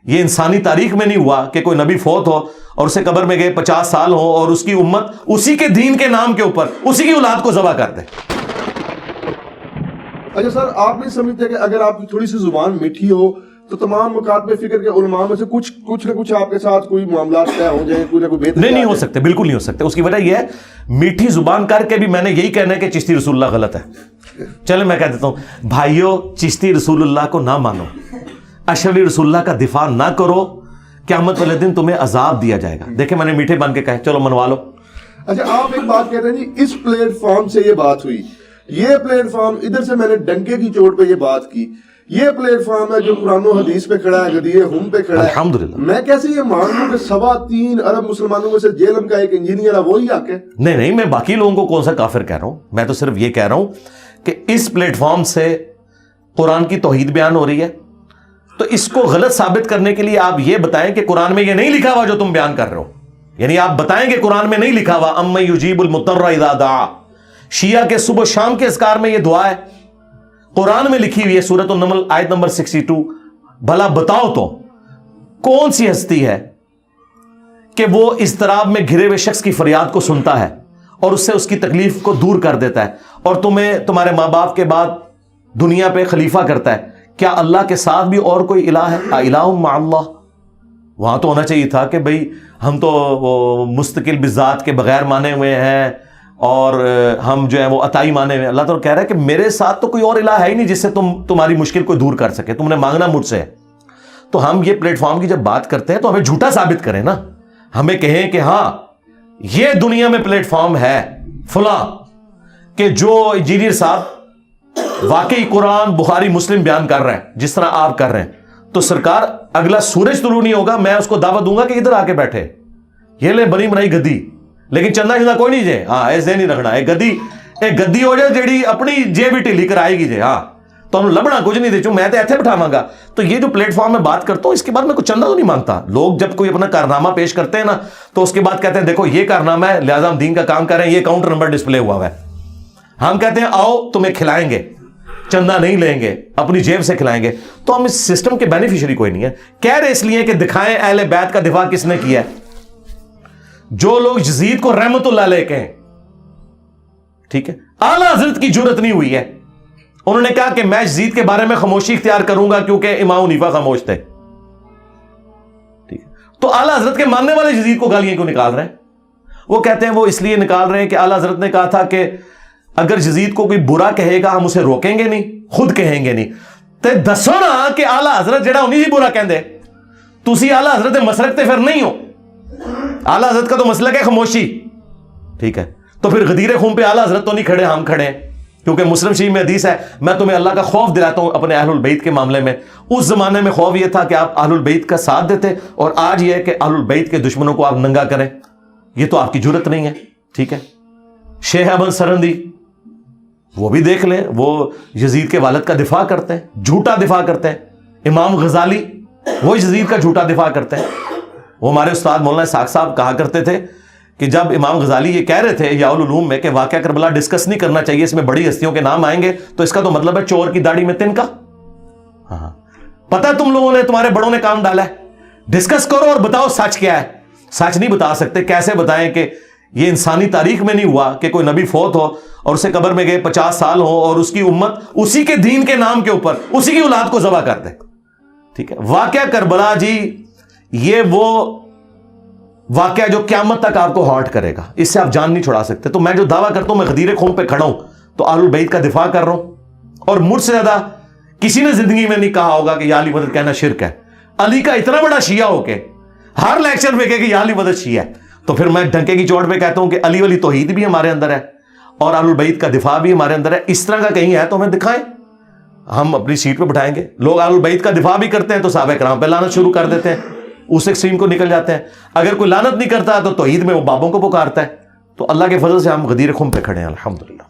یہ انسانی تاریخ میں نہیں ہوا کہ کوئی نبی فوت ہو اور اسے قبر میں گئے 50 سال ہو اور اس کی امت اسی کے دین کے نام کے اوپر اسی کی اولاد کو ذبح کر دے۔ اچھا سر، آپ نہیں سمجھتے کہ اگر آپ کی تھوڑی سی زبان میٹھی ہو تو تمام مکاتب فکر کے علماء میں سے کچھ نہ کچھ آپ کے ساتھ کوئی معاملات طے ہو جائیں، کوئی نہ کوئی بہتر نہیں ہو سکتے، بالکل نہیں ہو سکتے۔ اس کی وجہ یہ ہے میٹھی زبان کر کے بھی میں نے یہی کہنا ہے کہ چشتی رسول اللہ غلط ہے۔ چلے میں کہہ دیتا ہوں بھائیو، چشتی رسول اللہ کو نہ مانو، اشعری رسول اللہ کا دفاع نہ کرو، قیامت والے دن تمہیں عذاب دیا جائے گا۔ دیکھیں میں نے میٹھے بن کے کہا چلو منوا لو۔ اچھا آپ ایک بات کہتے ہیں جی، اس پلیٹ فارم سے یہ بات ہوئی، یہ پلیٹ فارم ادھر سے میں نے ڈنکے کی چوٹ پہ یہ بات کی، یہ پلیٹ فارم ہے جو قرآن و حدیث پہ کھڑا ہے، غدیر ہم پہ کھڑا ہے۔ الحمدللہ میں کیسے یہ مان لوں کہ 3.25 ارب مسلمانوں میں سے جیلم کا ایک انجینئر ہے وہی حق ہے؟ نہیں، میں باقی لوگوں کو کون سا کافر کہہ رہا ہوں، میں تو صرف یہ کہہ رہا ہوں کہ اس پلیٹ فارم سے قرآن کی توحید بیان ہو رہی ہے، تو اس کو غلط ثابت کرنے کے لیے آپ یہ بتائیں کہ قرآن میں یہ نہیں لکھا ہوا جو تم بیان کر رہے ہو، یعنی آپ بتائیں کہ قرآن میں نہیں لکھا ہوا اَمَّن یُجِیبُ الْمُضْطَرَّ اِذَا دَعَا، شیعہ کے صبح شام کے اذکار میں یہ دعا ہے، قرآن میں لکھی ہوئی ہے سورۃ النمل آیت نمبر 62۔ بھلا بتاؤ تو کون سی ہستی ہے کہ وہ اضطراب میں گھرے ہوئے شخص کی فریاد کو سنتا ہے اور اس سے اس کی تکلیف کو دور کر دیتا ہے اور تمہیں تمہارے ماں باپ کے بعد دنیا پہ خلیفہ کرتا ہے؟ کیا اللہ کے ساتھ بھی اور کوئی الہ ہے؟ الہ مع اللہ؟ وہاں تو ہونا چاہیے تھا کہ بھئی ہم تو مستقل بذات کے بغیر مانے ہوئے ہیں اور ہم جو ہے وہ عطائی مانے ہوئے ہیں۔ اللہ تعالیٰ کہہ رہا ہے کہ میرے ساتھ تو کوئی اور الہ ہے ہی نہیں جس سے تمہاری مشکل کو دور کر سکے، تم نے مانگنا مجھ سے۔ تو ہم یہ پلیٹ فارم کی جب بات کرتے ہیں تو ہمیں جھوٹا ثابت کریں نا، ہمیں کہیں کہ ہاں یہ دنیا میں پلیٹ فارم ہے فلاں کہ جو انجینئر صاحب واقعی قرآن بخاری مسلم بیان کر رہے ہیں جس طرح آپ کر رہے ہیں، تو سرکار اگلا سورج طلوع نہیں ہوگا میں اس کو دعوت دوں گا کہ ادھر آ کے بیٹھے، یہ لے بنی بنائی گدی، لیکن چندہ کوئی نہیں جے، ہاں ایسے نہیں رکھنا، ایک گدی ہو جائے جیڑی اپنی جیب بھی ٹھیلی کر آئے گی جے، ہاں تو ہم لبنا کچھ نہیں دے چوں، میں تو ایتھے بٹھاواں گا۔ تو یہ جو پلیٹ فارم میں بات کرتا ہوں اس کے بعد میں کچھ چندہ تو نہیں مانگتا۔ لوگ جب کوئی اپنا کارنامہ پیش کرتے ہیں نا تو اس کے بعد کہتے ہیں دیکھو یہ کارنامہ ہے لہٰذا ہم دین کا کام کر رہے ہیں، یہ کاؤنٹر نمبر ڈسپلے ہوا ہے، ہم کہتے ہیں آؤ تمہیں کھلائیں گے، چندہ نہیں لیں گے، اپنی جیب سے کھلائیں گے۔ تو ہم اس سسٹم کے بینیفیشری کوئی نہیں ہے، کہہ رہے اس لیے کہ دکھائیں اہل بیت کا دفاع کس نے کیا ہے۔ جو لوگ یزید کو رحمت اللہ علیہ کہیں، ٹھیک ہے، اعلیٰ حضرت کی جرت نہیں ہوئی ہے، انہوں نے کہا کہ میں یزید کے بارے میں خاموشی اختیار کروں گا کیونکہ امام حنیفہ خاموش تھے، ٹھیک ہے، تو اعلیٰ حضرت کے ماننے والے یزید کو گالیاں کیوں نکال رہے ہیں؟ وہ کہتے ہیں وہ اس لیے نکال رہے ہیں کہ اعلیٰ حضرت نے کہا تھا کہ اگر یزید کو کوئی برا کہے گا ہم اسے روکیں گے نہیں، خود کہیں گے نہیں۔ تے دسو نا کہ اعلیٰ حضرت جڑا انہی ہی برا کہندے، تسی اعلیٰ حضرت دے مسلک تے پھر نہیں ہو، اعلیٰ حضرت کا تو مسلک ہے خاموشی، ٹھیک ہے، تو پھر غدیر خون پہ اعلیٰ حضرت تو نہیں کھڑے، ہم کھڑے ہیں، کیونکہ مسلم شریف میں حدیث ہے میں تمہیں اللہ کا خوف دلاتا ہوں اپنے اہل البیت کے معاملے میں۔ اس زمانے میں خوف یہ تھا کہ آپ اہل البیت کا ساتھ دیتے، اور آج یہ ہے کہ اہل البیت کے دشمنوں کو آپ ننگا کریں، یہ تو آپ کی جرت نہیں ہے، ٹھیک ہے۔ شیخ احمد سرندی وہ بھی دیکھ لیں، وہ یزید کے والد کا دفاع کرتے ہیں، جھوٹا دفاع کرتے ہیں۔ امام غزالی وہ یزید کا جھوٹا دفاع کرتے ہیں۔ وہ ہمارے استاد مولانا اسحاق صاحب کہا کرتے تھے کہ جب امام غزالی یہ کہہ رہے تھے احیاء العلوم میں کہ واقعہ کربلا ڈسکس نہیں کرنا چاہیے، اس میں بڑی ہستیوں کے نام آئیں گے، تو اس کا تو مطلب ہے چور کی داڑھی میں تنکا۔ ہاں پتہ تم لوگوں نے، تمہارے بڑوں نے کام ڈالا ہے، ڈسکس کرو اور بتاؤ سچ کیا ہے۔ سچ نہیں بتا سکتے، کیسے بتائیں کہ یہ انسانی تاریخ میں نہیں ہوا کہ کوئی نبی فوت ہو اور اسے قبر میں گئے 50 سال ہو اور اس کی امت اسی کے دین کے نام کے اوپر اسی کی اولاد کو ذبح کر دے، ٹھیک ہے۔ واقعہ کربلا جی یہ وہ واقعہ جو قیامت تک آپ کو ہارٹ کرے گا، اس سے آپ جان نہیں چھڑا سکتے۔ تو میں جو دعویٰ کرتا ہوں میں غدیر خون پہ کھڑا ہوں تو اہل البیت کا دفاع کر رہا ہوں، اور مجھ سے زیادہ کسی نے زندگی میں نہیں کہا ہوگا کہ یا علی مدد کہنا شرک ہے۔ علی کا اتنا بڑا شیعہ ہو کے ہر لیکچر میں کہے کہ یا علی مدد شیعہ ہے، تو پھر میں ڈنکے کی چوٹ پہ کہتا ہوں کہ علی ولی توحید بھی ہمارے اندر ہے اور اہل البیت کا دفاع بھی ہمارے اندر ہے۔ اس طرح کا کہیں ہے تو ہمیں دکھائیں، ہم اپنی سیٹ پہ بٹھائیں گے۔ لوگ اہل البیت کا دفاع بھی کرتے ہیں تو صحابہ کرام پہ لعنت شروع کر دیتے ہیں، اس ایکسٹریم کو نکل جاتے ہیں۔ اگر کوئی لعنت نہیں کرتا تو توحید میں وہ بابوں کو پکارتا ہے۔ تو اللہ کے فضل سے ہم غدیر خم پہ کھڑے ہیں الحمدللہ۔